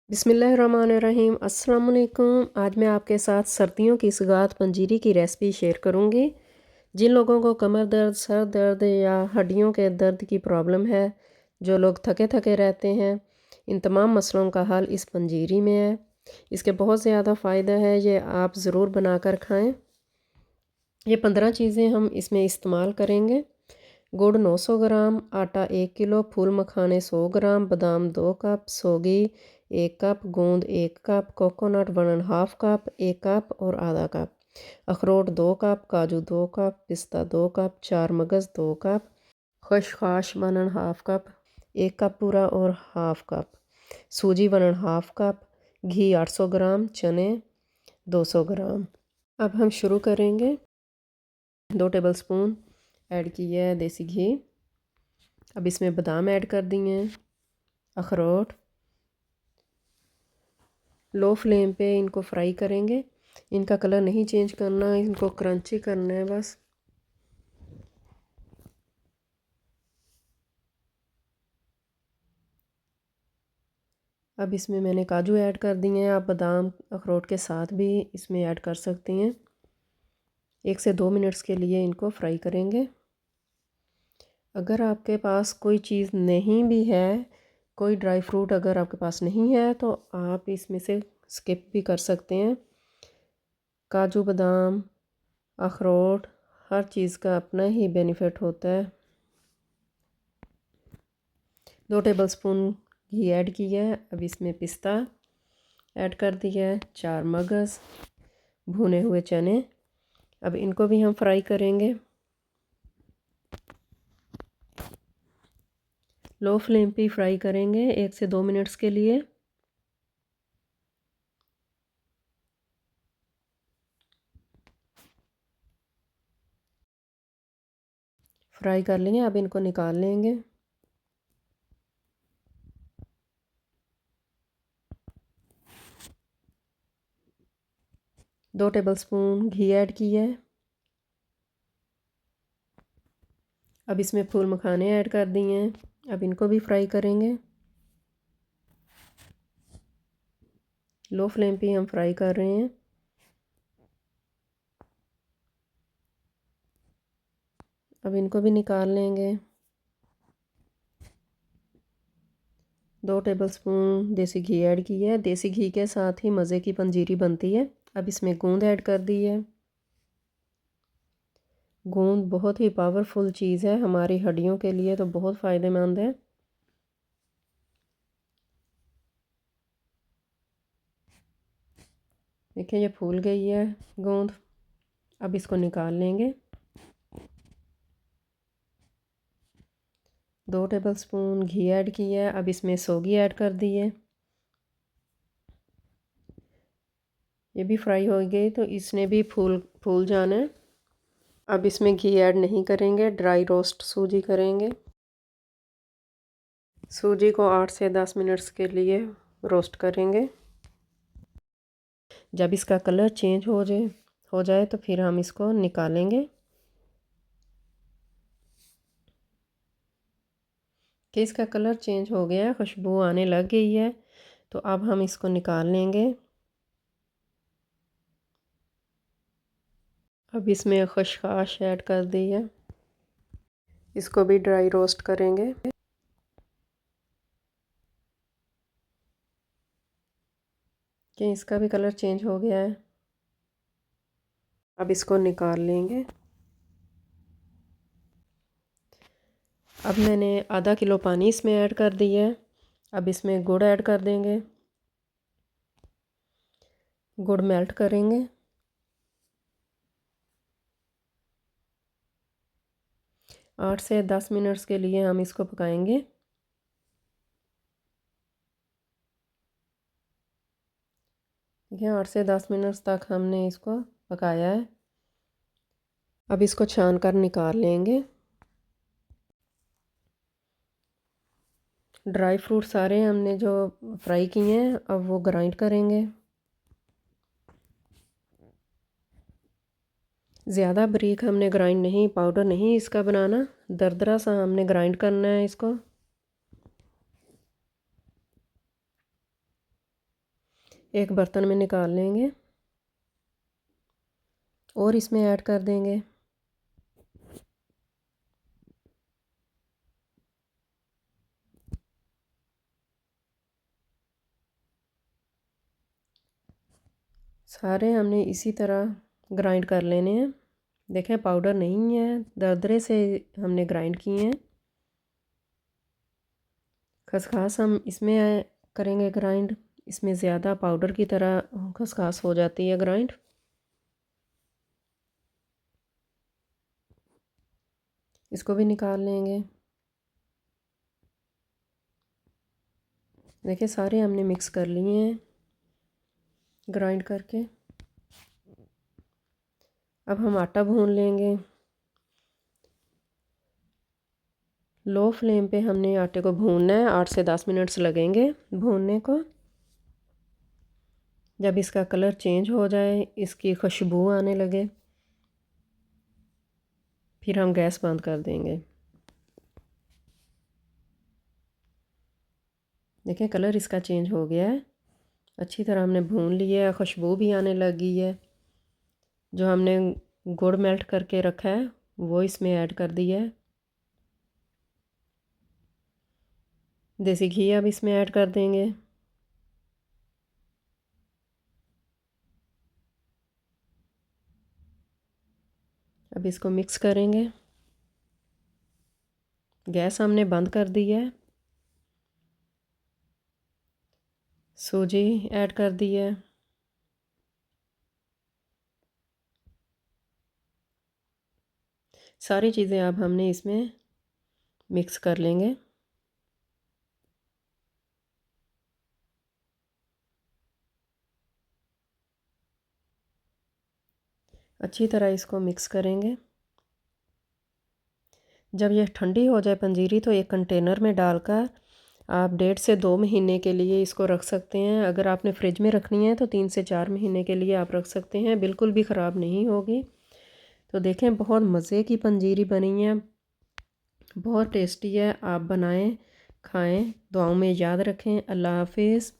बिस्मिल्लाहिर्रहमानिर्रहीम अस्सलाम वालेकुम। आज मैं आपके साथ सर्दियों की सौगात पंजीरी की रेसिपी शेयर करूंगी। जिन लोगों को कमर दर्द, सर दर्द या हड्डियों के दर्द की प्रॉब्लम है, जो लोग थके थके रहते हैं, इन तमाम मसलों का हल इस पंजीरी में है। इसके बहुत ज़्यादा फ़ायदा है, ये आप ज़रूर बनाकर खाएं। ये 15 चीज़ें हम इसमें इस्तेमाल करेंगे। गुड़ 900 ग्राम, आटा 1 किलो, फूल मखाने 100 ग्राम, बादाम 2 कप, सौगी 1 कप, गोंद 1 कप, कोकोनट 1.5 कप, 1 कप और आधा कप, अखरोट 2 कप, काजू 2 कप, पिस्ता 2 कप, 4 मगज़ 2 कप, खसखस 1.5 कप, 1 कप पूरा और हाफ कप, सूजी 1.5 कप, घी 800 ग्राम, चने 200 ग्राम। अब हम शुरू करेंगे। 2 टेबलस्पून ऐड किया है देसी घी। अब इसमें बादाम ऐड कर दिए हैं, अखरोट। लो फ्लेम पे इनको फ्राई करेंगे। इनका कलर नहीं चेंज करना, इनको क्रंची करना है बस। अब इसमें मैंने काजू ऐड कर दिए हैं। आप बादाम अखरोट के साथ भी इसमें ऐड कर सकती हैं। 1 से 2 मिनट्स के लिए इनको फ्राई करेंगे। अगर आपके पास कोई चीज़ नहीं भी है, कोई ड्राई फ्रूट अगर आपके पास नहीं है, तो आप इसमें से स्किप भी कर सकते हैं। काजू बादाम अखरोट हर चीज़ का अपना ही बेनिफिट होता है। 2 टेबलस्पून घी ऐड किया है। अब इसमें पिस्ता ऐड कर दिया है, 4 मगज़, भुने हुए चने। अब इनको भी हम फ्राई करेंगे। लो फ्लेम पे फ्राई करेंगे 1 से 2 मिनट्स के लिए। फ्राई कर लेंगे। अब इनको निकाल लेंगे। दो टेबलस्पून घी ऐड किया है। अब इसमें फूल मखाने ऐड कर दिए हैं। अब इनको भी फ्राई करेंगे। लो फ्लेम पे हम फ्राई कर रहे हैं। अब इनको भी निकाल लेंगे। 2 टेबलस्पून देसी घी ऐड किया है। देसी घी के साथ ही मज़े की पंजीरी बनती है। अब इसमें गोंद ऐड कर दी है। गोंद बहुत ही पावरफुल चीज़ है, हमारी हड्डियों के लिए तो बहुत फ़ायदेमंद है। देखिए ये फूल गई है गोंद। अब इसको निकाल लेंगे। 2 टेबलस्पून घी ऐड किया है। अब इसमें सौगी ऐड कर दी है। ये भी फ्राई हो गई, तो इसने भी फूल फूल जाना है। अब इसमें घी ऐड नहीं करेंगे, ड्राई रोस्ट सूजी करेंगे। सूजी को 8 से 10 मिनट्स के लिए रोस्ट करेंगे। जब इसका कलर चेंज हो जाए तो फिर हम इसको निकालेंगे। कि इसका कलर चेंज हो गया, खुशबू आने लग गई है, तो अब हम इसको निकाल लेंगे। अब इसमें खसखस ऐड कर दी है। इसको भी ड्राई रोस्ट करेंगे। कि इसका भी कलर चेंज हो गया है। अब इसको निकाल लेंगे। अब मैंने आधा किलो पानी इसमें ऐड कर दिया है। अब इसमें गुड़ ऐड कर देंगे। गुड़ मेल्ट करेंगे। 8 से 10 मिनट्स के लिए हम इसको पकाएंगे। देखिए 8 से 10 मिनट्स तक हमने इसको पकाया है। अब इसको छान कर निकाल लेंगे। ड्राई फ्रूट सारे हमने जो फ्राई किए हैं, अब वो ग्राइंड करेंगे। ज़्यादा बारीक हमने ग्राइंड नहीं, पाउडर नहीं इसका बनाना, दरदरा सा हमने ग्राइंड करना है इसको। एक बर्तन में निकाल लेंगे और इसमें ऐड कर देंगे सारे हमने इसी तरह ग्राइंड कर लेने हैं। देखें पाउडर नहीं है, दरदरे से हमने ग्राइंड किए हैं। खसखस हम इसमें करेंगे ग्राइंड, इसमें ज़्यादा पाउडर की तरह खसखस हो जाती है ग्राइंड। इसको भी निकाल लेंगे। देखिए सारे हमने मिक्स कर लिए हैं ग्राइंड करके। अब हम आटा भून लेंगे। लो फ्लेम पे हमने आटे को भूनना है, 8 से 10 मिनट्स लगेंगे भूनने को। जब इसका कलर चेंज हो जाए, इसकी खुशबू आने लगे, फिर हम गैस बंद कर देंगे। देखें कलर इसका चेंज हो गया है, अच्छी तरह हमने भून लिया है, खुशबू भी आने लगी है। जो हमने गुड़ मेल्ट करके रखा है वो इसमें ऐड कर दिया है। देसी घी अब इसमें ऐड कर देंगे। अब इसको मिक्स करेंगे। गैस हमने बंद कर दी है। सूजी ऐड कर दी है। सारी चीज़ें अब हमने इसमें मिक्स कर लेंगे। अच्छी तरह इसको मिक्स करेंगे। जब यह ठंडी हो जाए पंजीरी तो एक कंटेनर में डालकर आप 1.5 से 2 महीने के लिए इसको रख सकते हैं। अगर आपने फ्रिज में रखनी है तो 3 से 4 महीने के लिए आप रख सकते हैं, बिल्कुल भी ख़राब नहीं होगी। तो देखें बहुत मज़े की पंजीरी बनी है, बहुत टेस्टी है। आप बनाएं, खाएं। दुआओं में याद रखें। अल्लाह हाफिज़।